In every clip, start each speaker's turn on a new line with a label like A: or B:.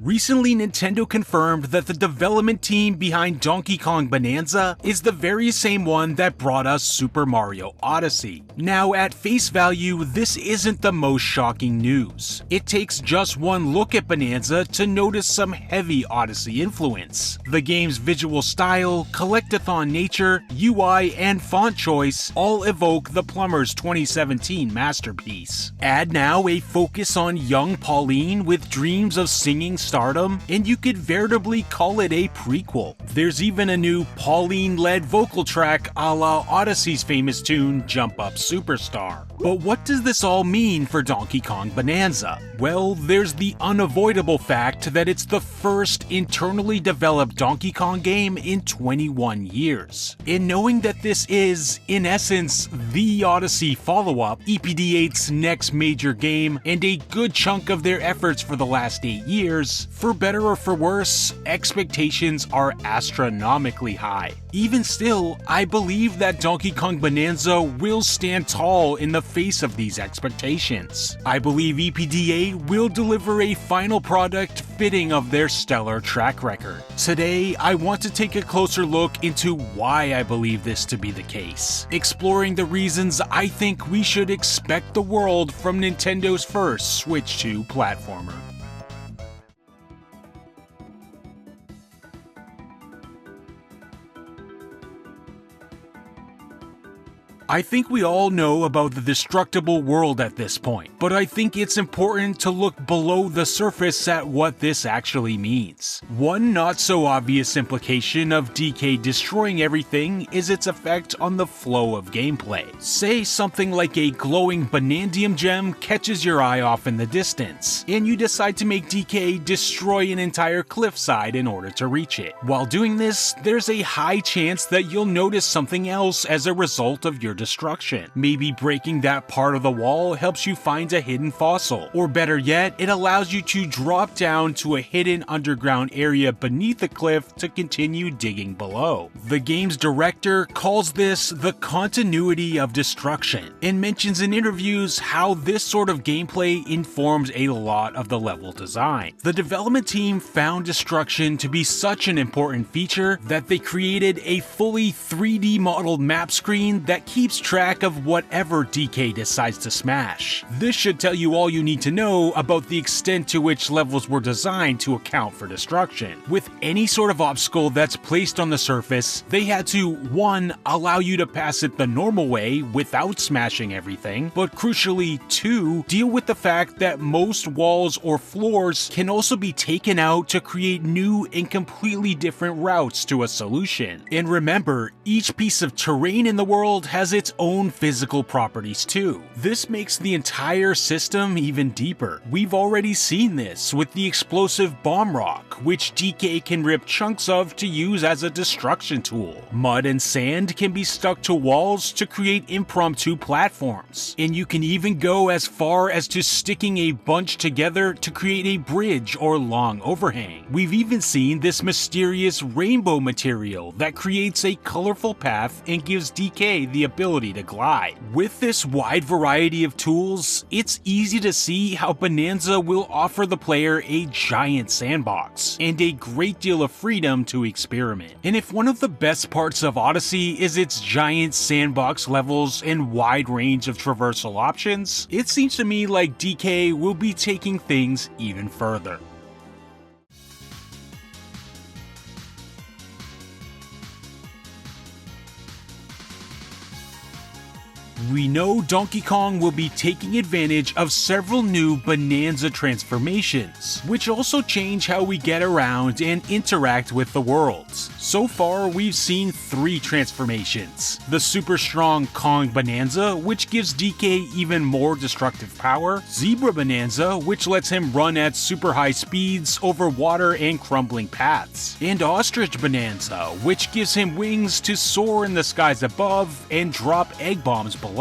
A: Recently, Nintendo confirmed that the development team behind Donkey Kong Bananza is the very same one that brought us Super Mario Odyssey. Now, at face value, this isn't the most shocking news. It takes just one look at Bananza to notice some heavy Odyssey influence. The game's visual style, collectathon nature, UI, and font choice all evoke the Plumber's 2017 masterpiece. Add now a focus on young Pauline with dreams of singing stardom, and you could veritably call it a prequel. There's even a new Pauline-led vocal track a la Odyssey's famous tune Jump Up Superstar. But what does this all mean for Donkey Kong Bananza? Well, there's the unavoidable fact that it's the first internally developed Donkey Kong game in 21 years. And knowing that this is, in essence, the Odyssey follow-up, EPD8's next major game, and a good chunk of their efforts for the last 8 years, for better or for worse, expectations are astronomically high. Even still, I believe that Donkey Kong Bananza will stand tall in the face of these expectations. I believe EPD8 will deliver a final product fitting of their stellar track record. Today, I want to take a closer look into why I believe this to be the case, exploring the reasons I think we should expect the world from Nintendo's first Switch 2 platformer. I think we all know about the destructible world at this point, but I think it's important to look below the surface at what this actually means. One not so obvious implication of DK destroying everything is its effect on the flow of gameplay. Say something like a glowing Banandium gem catches your eye off in the distance, and you decide to make DK destroy an entire cliffside in order to reach it. While doing this, there's a high chance that you'll notice something else as a result of your destruction. Maybe breaking that part of the wall helps you find a hidden fossil, or better yet, it allows you to drop down to a hidden underground area beneath the cliff to continue digging below. The game's director calls this the continuity of destruction, and mentions in interviews how this sort of gameplay informs a lot of the level design. The development team found destruction to be such an important feature that they created a fully 3D modeled map screen that keeps track of whatever DK decides to smash. This should tell you all you need to know about the extent to which levels were designed to account for destruction. With any sort of obstacle that's placed on the surface, they had to 1. Allow you to pass it the normal way without smashing everything, but crucially 2. Deal with the fact that most walls or floors can also be taken out to create new and completely different routes to a solution. And remember, each piece of terrain in the world has its own physical properties too. This makes the entire system even deeper. We've already seen this with the explosive bomb rock, which DK can rip chunks of to use as a destruction tool. Mud and sand can be stuck to walls to create impromptu platforms, and you can even go as far as to sticking a bunch together to create a bridge or long overhang. We've even seen this mysterious rainbow material that creates a colorful path and gives DK the ability to glide. With this wide variety of tools, it's easy to see how Bananza will offer the player a giant sandbox and a great deal of freedom to experiment. And if one of the best parts of Odyssey is its giant sandbox levels and wide range of traversal options, it seems to me like DK will be taking things even further. We know Donkey Kong will be taking advantage of several new Bananza transformations, which also change how we get around and interact with the worlds. So far, we've seen 3 transformations. The super strong Kong Bananza, which gives DK even more destructive power, Zebra Bananza, which lets him run at super high speeds over water and crumbling paths, and Ostrich Bananza, which gives him wings to soar in the skies above and drop egg bombs below.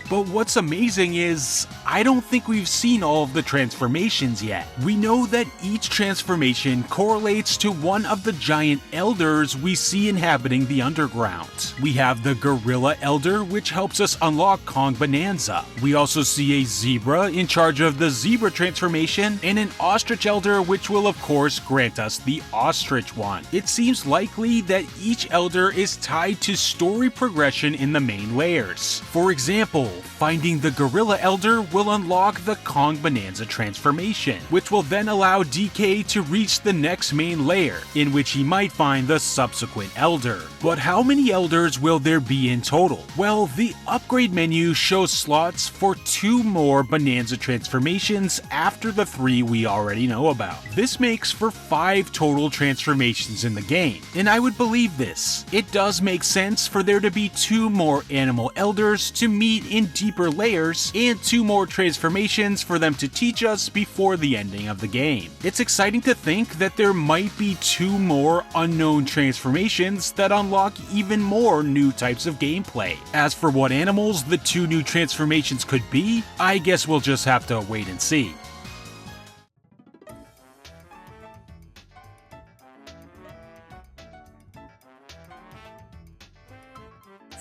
A: But what's amazing is, I don't think we've seen all of the transformations yet. We know that each transformation correlates to one of the giant elders we see inhabiting the underground. We have the Gorilla Elder, which helps us unlock Kong Bananza. We also see a zebra in charge of the zebra transformation, and an ostrich elder, which will of course grant us the ostrich one. It seems likely that each elder is tied to story progression in the main layers. For example, finding the Gorilla Elder will unlock the Kong Bananza transformation, which will then allow DK to reach the next main layer, in which he might find the subsequent elder. But how many elders will there be in total? Well, the upgrade menu shows slots for 2 more Bananza transformations after the 3 we already know about. This makes for 5 total transformations in the game, and I would believe this. It does make sense for there to be 2 more animal elders to meet in deeper layers, and 2 more transformations for them to teach us before the ending of the game. It's exciting to think that there might be 2 more unknown transformations that unlock even more new types of gameplay. As for what animals the 2 new transformations could be, I guess we'll just have to wait and see.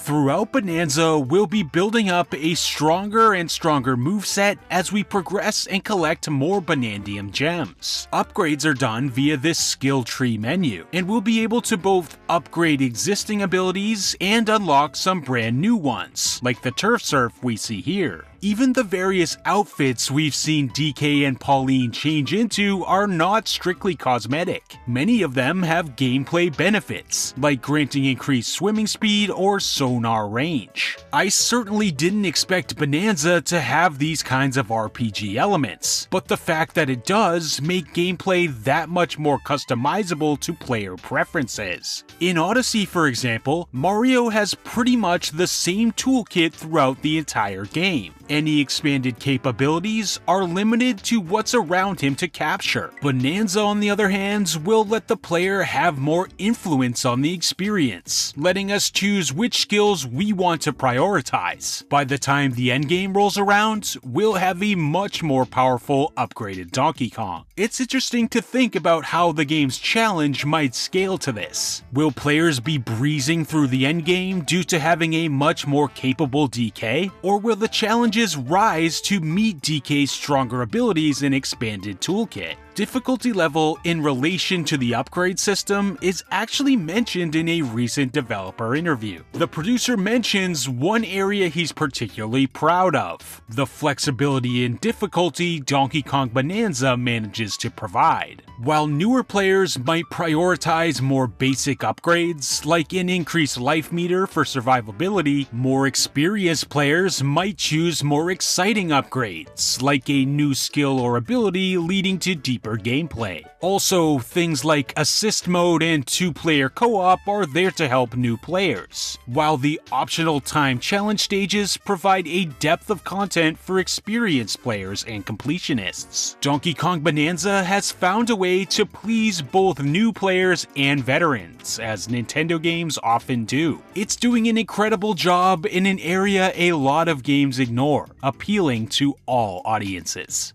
A: Throughout Bananza, we'll be building up a stronger and stronger moveset as we progress and collect more Banandium gems. Upgrades are done via this skill tree menu, and we'll be able to both upgrade existing abilities and unlock some brand new ones, like the Turf Surf we see here. Even the various outfits we've seen DK and Pauline change into are not strictly cosmetic. Many of them have gameplay benefits, like granting increased swimming speed or sonar range. I certainly didn't expect Bananza to have these kinds of RPG elements, but the fact that it does make gameplay that much more customizable to player preferences. In Odyssey, for example, Mario has pretty much the same toolkit throughout the entire game. Any expanded capabilities are limited to what's around him to capture. Bananza, on the other hand, will let the player have more influence on the experience, letting us choose which skills we want to prioritize. By the time the endgame rolls around, we'll have a much more powerful upgraded Donkey Kong. It's interesting to think about how the game's challenge might scale to this. Will players be breezing through the endgame due to having a much more capable DK, or will the challenges rise to meet DK's stronger abilities and expanded toolkit? Difficulty level in relation to the upgrade system is actually mentioned in a recent developer interview. The producer mentions one area he's particularly proud of: the flexibility in difficulty Donkey Kong Bananza manages to provide. While newer players might prioritize more basic upgrades, like an increased life meter for survivability, more experienced players might choose more exciting upgrades, like a new skill or ability leading to deeper gameplay. Also, things like assist mode and 2-player co-op are there to help new players, while the optional time challenge stages provide a depth of content for experienced players and completionists. Donkey Kong Bananza has found a way to please both new players and veterans, as Nintendo games often do. It's doing an incredible job in an area a lot of games ignore, appealing to all audiences.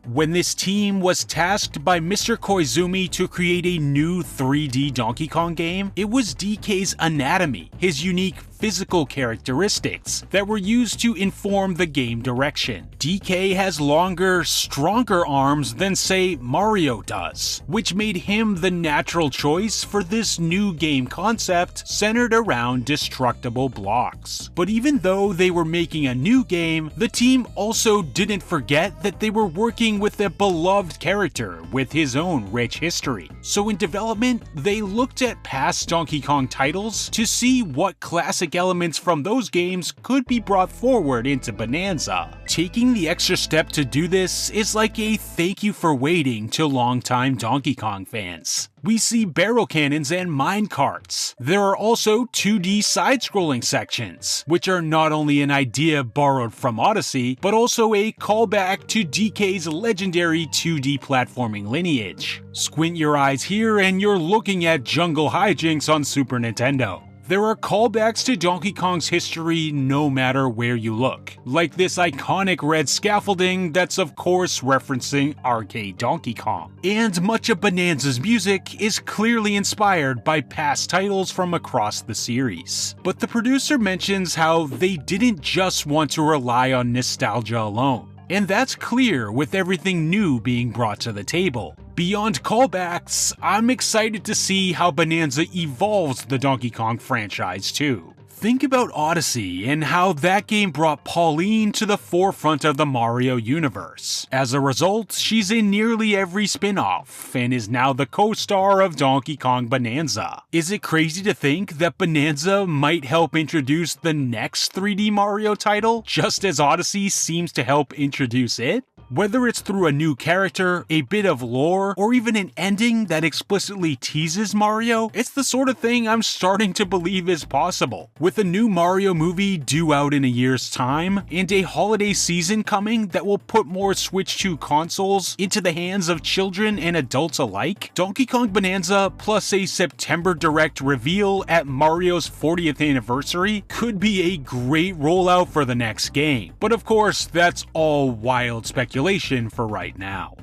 A: When this team was tasked by Mr. Koizumi to create a new 3D Donkey Kong game, it was DK's anatomy, his unique physical characteristics, that were used to inform the game direction. DK has longer, stronger arms than, say, Mario does, which made him the natural choice for this new game concept centered around destructible blocks. But even though they were making a new game, the team also didn't forget that they were working with a beloved character with his own rich history. So in development, they looked at past Donkey Kong titles to see what classic nostalgic elements from those games could be brought forward into Bananza. Taking the extra step to do this is like a thank you for waiting to longtime Donkey Kong fans. We see barrel cannons and mine carts. There are also 2D side-scrolling sections, which are not only an idea borrowed from Odyssey, but also a callback to DK's legendary 2D platforming lineage. Squint your eyes here and you're looking at jungle hijinks on Super Nintendo. There are callbacks to Donkey Kong's history no matter where you look, like this iconic red scaffolding that's of course referencing arcade Donkey Kong. And much of Bananza's music is clearly inspired by past titles from across the series. But the producer mentions how they didn't just want to rely on nostalgia alone. And that's clear with everything new being brought to the table. Beyond callbacks, I'm excited to see how Bananza evolves the Donkey Kong franchise too. Think about Odyssey and how that game brought Pauline to the forefront of the Mario universe. As a result, she's in nearly every spin-off, and is now the co-star of Donkey Kong Bananza. Is it crazy to think that Bananza might help introduce the next 3D Mario title, just as Odyssey seems to help introduce it? Whether it's through a new character, a bit of lore, or even an ending that explicitly teases Mario, it's the sort of thing I'm starting to believe is possible. With a new Mario movie due out in a year's time, and a holiday season coming that will put more Switch 2 consoles into the hands of children and adults alike, Donkey Kong Bananza plus a September Direct reveal at Mario's 40th anniversary could be a great rollout for the next game. But of course, that's all wild speculation for right now.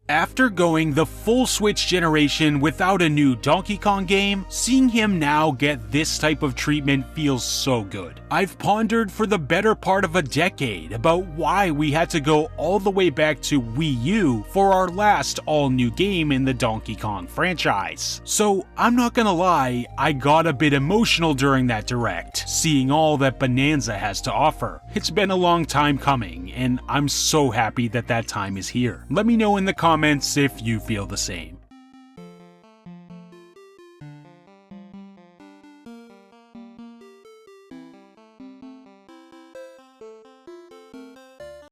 A: After going the full Switch generation without a new Donkey Kong game, seeing him now get this type of treatment feels so good. I've pondered for the better part of a decade about why we had to go all the way back to Wii U for our last all-new game in the Donkey Kong franchise. So I'm not gonna lie, I got a bit emotional during that direct, seeing all that Bananza has to offer. It's been a long time coming, and I'm so happy that that time is here. Let me know in the comments if you feel the same.